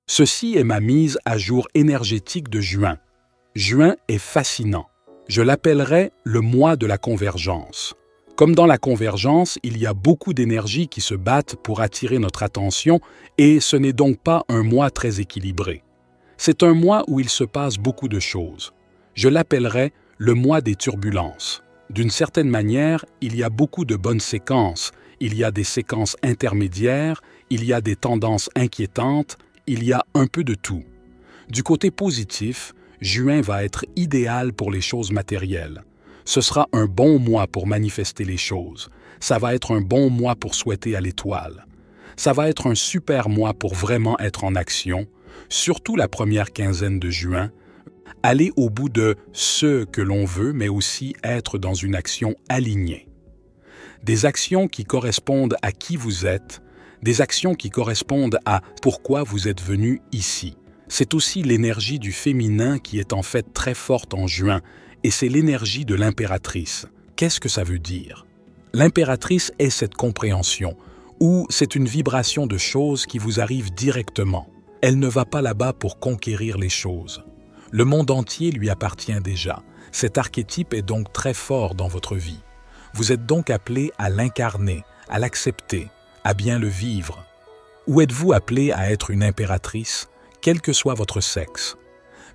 Ceci est ma mise à jour énergétique de juin. Juin est fascinant. Je l'appellerai le mois de la convergence. Comme dans la convergence, il y a beaucoup d'énergies qui se battent pour attirer notre attention et ce n'est donc pas un mois très équilibré. C'est un mois où il se passe beaucoup de choses. Je l'appellerai le mois des turbulences. D'une certaine manière, il y a beaucoup de bonnes séquences, il y a des séquences intermédiaires, il y a des tendances inquiétantes, il y a un peu de tout. Du côté positif, juin va être idéal pour les choses matérielles. Ce sera un bon mois pour manifester les choses. Ça va être un bon mois pour souhaiter à l'étoile. Ça va être un super mois pour vraiment être en action, surtout la première quinzaine de juin, aller au bout de ce que l'on veut, mais aussi être dans une action alignée. Des actions qui correspondent à qui vous êtes, des actions qui correspondent à pourquoi vous êtes venu ici. C'est aussi l'énergie du féminin qui est en fait très forte en juin, et c'est l'énergie de l'impératrice. Qu'est-ce que ça veut dire? L'impératrice est cette compréhension, où c'est une vibration de choses qui vous arrive directement. Elle ne va pas là-bas pour conquérir les choses. Le monde entier lui appartient déjà. Cet archétype est donc très fort dans votre vie. Vous êtes donc appelé à l'incarner, à l'accepter, à bien le vivre. Ou êtes-vous appelé à être une impératrice, quel que soit votre sexe?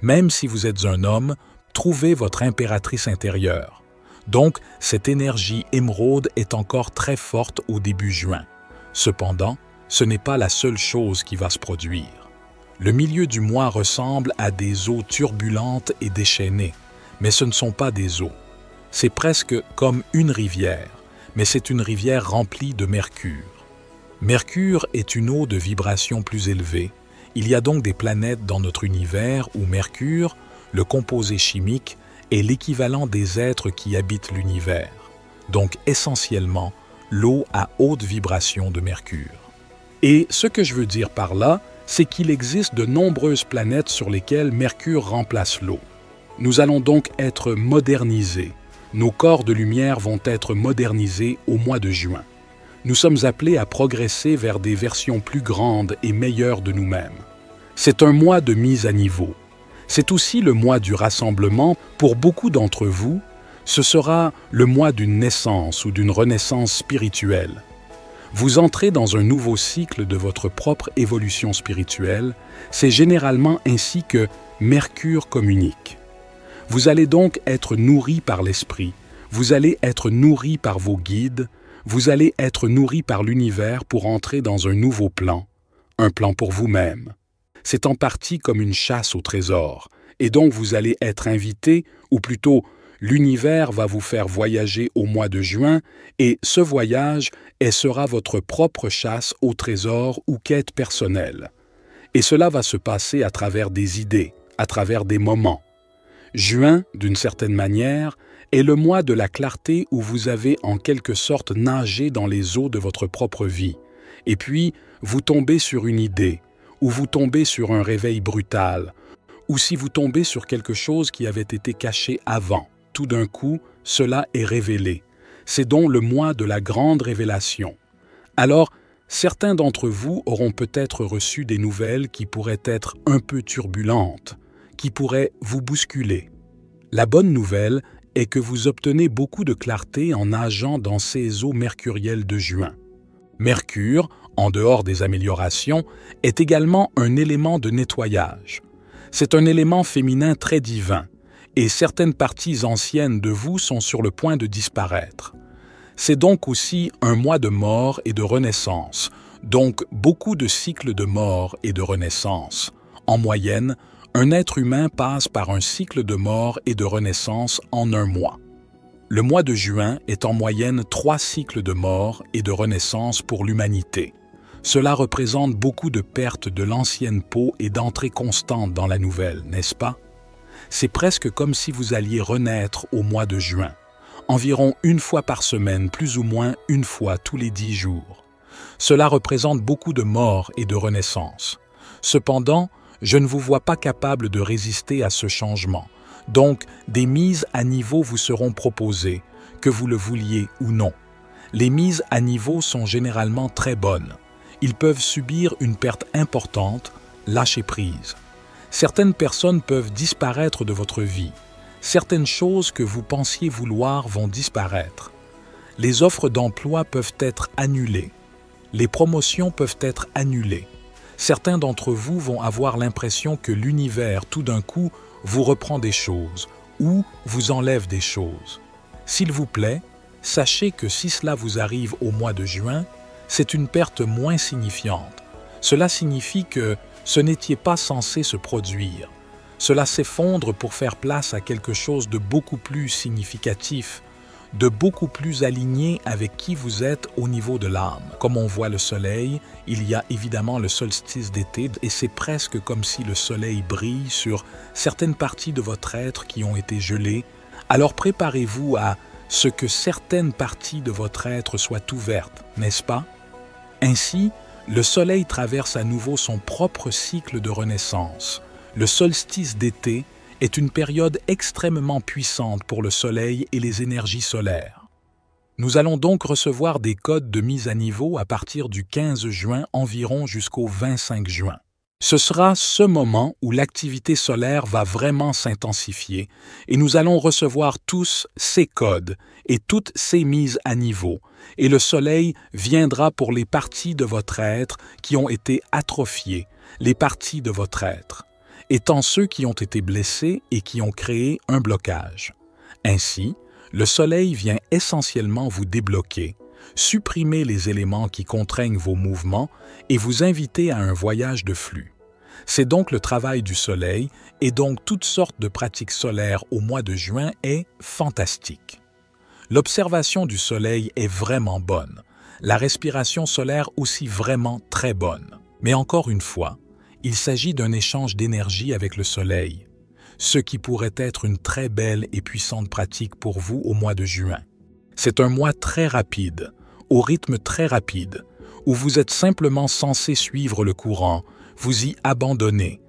Même si vous êtes un homme, trouvez votre impératrice intérieure. Donc, cette énergie émeraude est encore très forte au début juin. Cependant, ce n'est pas la seule chose qui va se produire. Le milieu du mois ressemble à des eaux turbulentes et déchaînées, mais ce ne sont pas des eaux. C'est presque comme une rivière, mais c'est une rivière remplie de mercure. Mercure est une eau de vibration plus élevée. Il y a donc des planètes dans notre univers où Mercure, le composé chimique, est l'équivalent des êtres qui habitent l'univers. Donc essentiellement, l'eau à haute vibration de Mercure. Et ce que je veux dire par là, c'est qu'il existe de nombreuses planètes sur lesquelles Mercure remplace l'eau. Nous allons donc être modernisés. Nos corps de lumière vont être modernisés au mois de juin. Nous sommes appelés à progresser vers des versions plus grandes et meilleures de nous-mêmes. C'est un mois de mise à niveau. C'est aussi le mois du rassemblement. Pour beaucoup d'entre vous, ce sera le mois d'une naissance ou d'une renaissance spirituelle. Vous entrez dans un nouveau cycle de votre propre évolution spirituelle. C'est généralement ainsi que Mercure communique. Vous allez donc être nourri par l'esprit, vous allez être nourri par vos guides, vous allez être nourri par l'univers pour entrer dans un nouveau plan, un plan pour vous-même. C'est en partie comme une chasse au trésor, et donc vous allez être invité, ou plutôt l'univers va vous faire voyager au mois de juin, et ce voyage sera votre propre chasse au trésor ou quête personnelle. Et cela va se passer à travers des idées, à travers des moments. Juin, d'une certaine manière, est le mois de la clarté où vous avez en quelque sorte nagé dans les eaux de votre propre vie. Et puis, vous tombez sur une idée, ou vous tombez sur un réveil brutal, ou si vous tombez sur quelque chose qui avait été caché avant. Tout d'un coup, cela est révélé. C'est donc le mois de la grande révélation. Alors, certains d'entre vous auront peut-être reçu des nouvelles qui pourraient être un peu turbulentes, qui pourraient vous bousculer. La bonne nouvelle est que vous obtenez beaucoup de clarté en nageant dans ces eaux mercurielles de juin. Mercure, en dehors des améliorations, est également un élément de nettoyage. C'est un élément féminin très divin, et certaines parties anciennes de vous sont sur le point de disparaître. C'est donc aussi un mois de mort et de renaissance, donc beaucoup de cycles de mort et de renaissance. En moyenne, un être humain passe par un cycle de mort et de renaissance en un mois. Le mois de juin est en moyenne 3 cycles de mort et de renaissance pour l'humanité. Cela représente beaucoup de pertes de l'ancienne peau et d'entrées constantes dans la nouvelle, n'est-ce pas? C'est presque comme si vous alliez renaître au mois de juin, environ une fois par semaine, plus ou moins une fois tous les 10 jours. Cela représente beaucoup de mort et de renaissance. Cependant, je ne vous vois pas capable de résister à ce changement. Donc, des mises à niveau vous seront proposées, que vous le vouliez ou non. Les mises à niveau sont généralement très bonnes. Ils peuvent subir une perte importante, lâchez prise. Certaines personnes peuvent disparaître de votre vie. Certaines choses que vous pensiez vouloir vont disparaître. Les offres d'emploi peuvent être annulées. Les promotions peuvent être annulées. Certains d'entre vous vont avoir l'impression que l'univers, tout d'un coup, vous reprend des choses ou vous enlève des choses. S'il vous plaît, sachez que si cela vous arrive au mois de juin, c'est une perte moins signifiante. Cela signifie que ce n'était pas censé se produire. Cela s'effondre pour faire place à quelque chose de beaucoup plus significatif, de beaucoup plus aligné avec qui vous êtes au niveau de l'âme. Comme on voit le soleil, il y a évidemment le solstice d'été et c'est presque comme si le soleil brille sur certaines parties de votre être qui ont été gelées. Alors préparez-vous à ce que certaines parties de votre être soient ouvertes, n'est-ce pas? Ainsi, le soleil traverse à nouveau son propre cycle de renaissance. Le solstice d'été est une période extrêmement puissante pour le soleil et les énergies solaires. Nous allons donc recevoir des codes de mise à niveau à partir du 15 juin environ jusqu'au 25 juin. Ce sera ce moment où l'activité solaire va vraiment s'intensifier et nous allons recevoir tous ces codes et toutes ces mises à niveau. Et le soleil viendra pour les parties de votre être qui ont été atrophiées, les parties de votre être, étant ceux qui ont été blessés et qui ont créé un blocage. Ainsi, le soleil vient essentiellement vous débloquer, supprimer les éléments qui contraignent vos mouvements et vous inviter à un voyage de flux. C'est donc le travail du soleil et donc toutes sortes de pratiques solaires au mois de juin est fantastique. L'observation du soleil est vraiment bonne, la respiration solaire aussi vraiment très bonne. Mais encore une fois, il s'agit d'un échange d'énergie avec le soleil, ce qui pourrait être une très belle et puissante pratique pour vous au mois de juin. C'est un mois très rapide, au rythme très rapide, où vous êtes simplement censé suivre le courant, vous y abandonner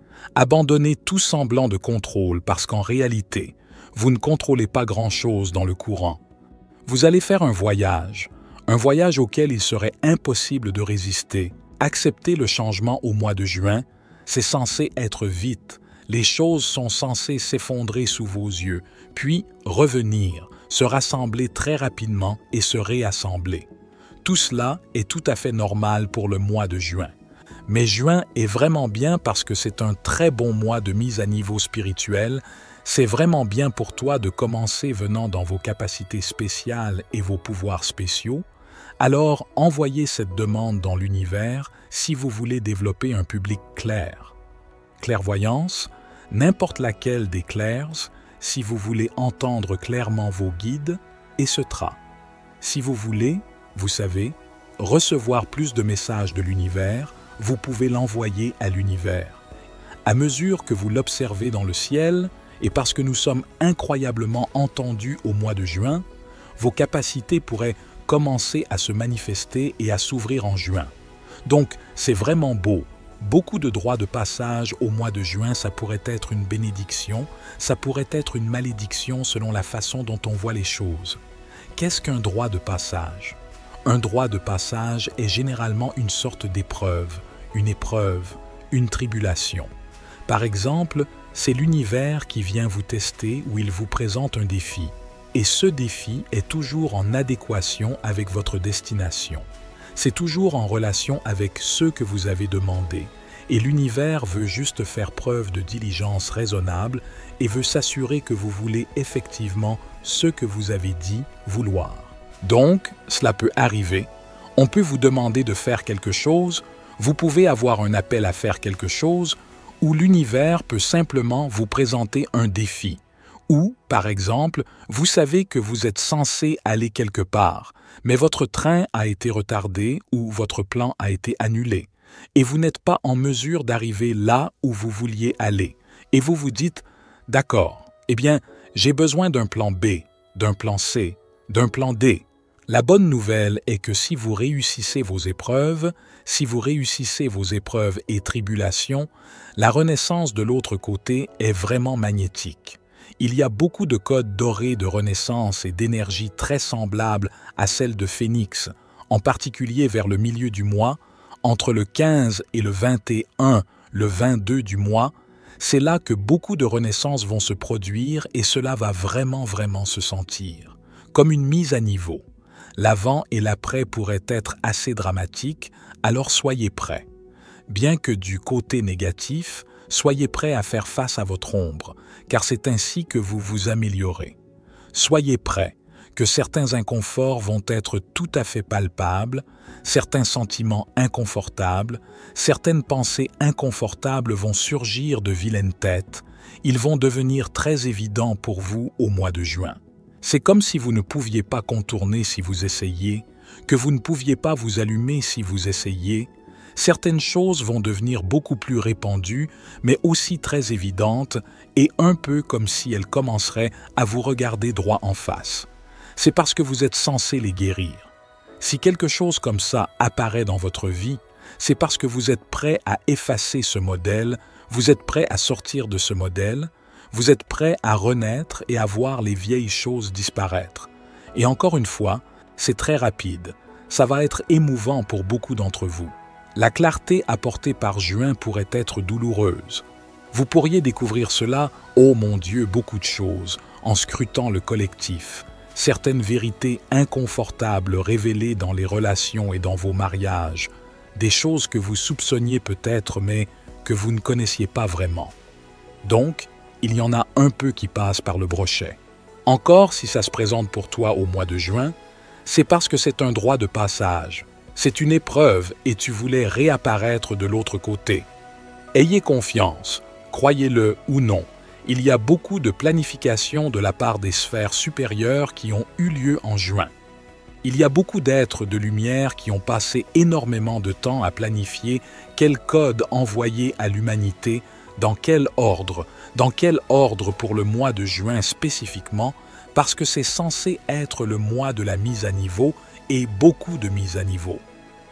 tout semblant de contrôle parce qu'en réalité, vous ne contrôlez pas grand-chose dans le courant. Vous allez faire un voyage auquel il serait impossible de résister. Accepter le changement au mois de juin, c'est censé être vite. Les choses sont censées s'effondrer sous vos yeux, puis revenir, se rassembler très rapidement et se réassembler. Tout cela est tout à fait normal pour le mois de juin. Mais juin est vraiment bien parce que c'est un très bon mois de mise à niveau spirituel. C'est vraiment bien pour toi de commencer venant dans vos capacités spéciales et vos pouvoirs spéciaux. Alors, envoyez cette demande dans l'univers si vous voulez développer un public clair. Clairvoyance, n'importe laquelle des clairs, si vous voulez entendre clairement vos guides, et ce sera. Si vous voulez, vous savez, recevoir plus de messages de l'univers, vous pouvez l'envoyer à l'univers. À mesure que vous l'observez dans le ciel, et parce que nous sommes incroyablement entendus au mois de juin, vos capacités pourraient commencer à se manifester et à s'ouvrir en juin. Donc, c'est vraiment beau. Beaucoup de droits de passage au mois de juin, ça pourrait être une bénédiction, ça pourrait être une malédiction selon la façon dont on voit les choses. Qu'est-ce qu'un droit de passage? Un droit de passage est généralement une sorte d'épreuve, une tribulation. Par exemple, c'est l'univers qui vient vous tester ou il vous présente un défi. Et ce défi est toujours en adéquation avec votre destination. C'est toujours en relation avec ce que vous avez demandé. Et l'univers veut juste faire preuve de diligence raisonnable et veut s'assurer que vous voulez effectivement ce que vous avez dit vouloir. Donc, cela peut arriver. On peut vous demander de faire quelque chose, vous pouvez avoir un appel à faire quelque chose, ou l'univers peut simplement vous présenter un défi. Ou, par exemple, vous savez que vous êtes censé aller quelque part, mais votre train a été retardé ou votre plan a été annulé, et vous n'êtes pas en mesure d'arriver là où vous vouliez aller. Et vous vous dites, d'accord, eh bien, j'ai besoin d'un plan B, d'un plan C, d'un plan D. La bonne nouvelle est que si vous réussissez vos épreuves et tribulations, la renaissance de l'autre côté est vraiment magnétique. Il y a beaucoup de codes dorés de renaissance et d'énergie très semblables à celles de Phénix, en particulier vers le milieu du mois, entre le 15 et le 21 le 22 du mois, c'est là que beaucoup de renaissances vont se produire et cela va vraiment se sentir, comme une mise à niveau. L'avant et l'après pourraient être assez dramatiques, alors soyez prêts. Bien que du côté négatif, soyez prêts à faire face à votre ombre, car c'est ainsi que vous vous améliorez. Soyez prêts, que certains inconforts vont être tout à fait palpables, certains sentiments inconfortables, certaines pensées inconfortables vont surgir de vilaines têtes, ils vont devenir très évidents pour vous au mois de juin. C'est comme si vous ne pouviez pas contourner si vous essayiez, que vous ne pouviez pas vous allumer si vous essayiez. Certaines choses vont devenir beaucoup plus répandues, mais aussi très évidentes, et un peu comme si elles commenceraient à vous regarder droit en face. C'est parce que vous êtes censé les guérir. Si quelque chose comme ça apparaît dans votre vie, c'est parce que vous êtes prêt à effacer ce modèle, vous êtes prêt à sortir de ce modèle, vous êtes prêt à renaître et à voir les vieilles choses disparaître. Et encore une fois, c'est très rapide. Ça va être émouvant pour beaucoup d'entre vous. La clarté apportée par juin pourrait être douloureuse. Vous pourriez découvrir cela, oh mon Dieu, beaucoup de choses, en scrutant le collectif. Certaines vérités inconfortables révélées dans les relations et dans vos mariages, des choses que vous soupçonniez peut-être mais que vous ne connaissiez pas vraiment. Donc, il y en a un peu qui passent par le brochet. Encore, si ça se présente pour toi au mois de juin, c'est parce que c'est un droit de passage. C'est une épreuve et tu voulais réapparaître de l'autre côté. Ayez confiance, croyez-le ou non. Il y a beaucoup de planification de la part des sphères supérieures qui ont eu lieu en juin. Il y a beaucoup d'êtres de lumière qui ont passé énormément de temps à planifier quel code envoyer à l'humanité, dans quel ordre pour le mois de juin spécifiquement, parce que c'est censé être le mois de la mise à niveau et beaucoup de mise à niveau.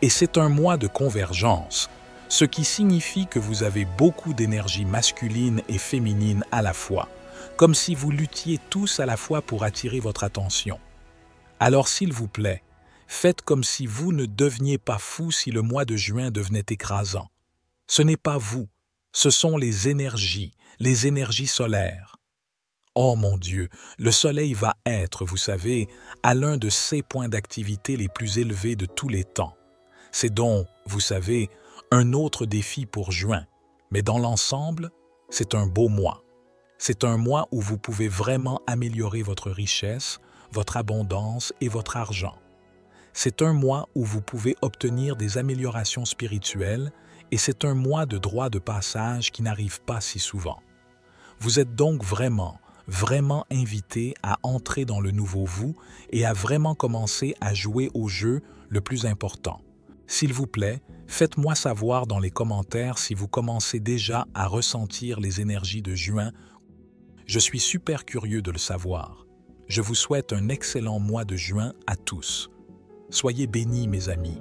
Et c'est un mois de convergence, ce qui signifie que vous avez beaucoup d'énergie masculine et féminine à la fois, comme si vous luttiez tous à la fois pour attirer votre attention. Alors s'il vous plaît, faites comme si vous ne deveniez pas fou si le mois de juin devenait écrasant. Ce n'est pas vous, ce sont les énergies solaires. Oh mon Dieu, le soleil va être, vous savez, à l'un de ses points d'activité les plus élevés de tous les temps. C'est donc, vous savez, un autre défi pour juin, mais dans l'ensemble, c'est un beau mois. C'est un mois où vous pouvez vraiment améliorer votre richesse, votre abondance et votre argent. C'est un mois où vous pouvez obtenir des améliorations spirituelles et c'est un mois de droit de passage qui n'arrive pas si souvent. Vous êtes donc vraiment invité à entrer dans le nouveau vous et à vraiment commencer à jouer au jeu le plus important. S'il vous plaît, faites-moi savoir dans les commentaires si vous commencez déjà à ressentir les énergies de juin. Je suis super curieux de le savoir. Je vous souhaite un excellent mois de juin à tous. Soyez bénis, mes amis.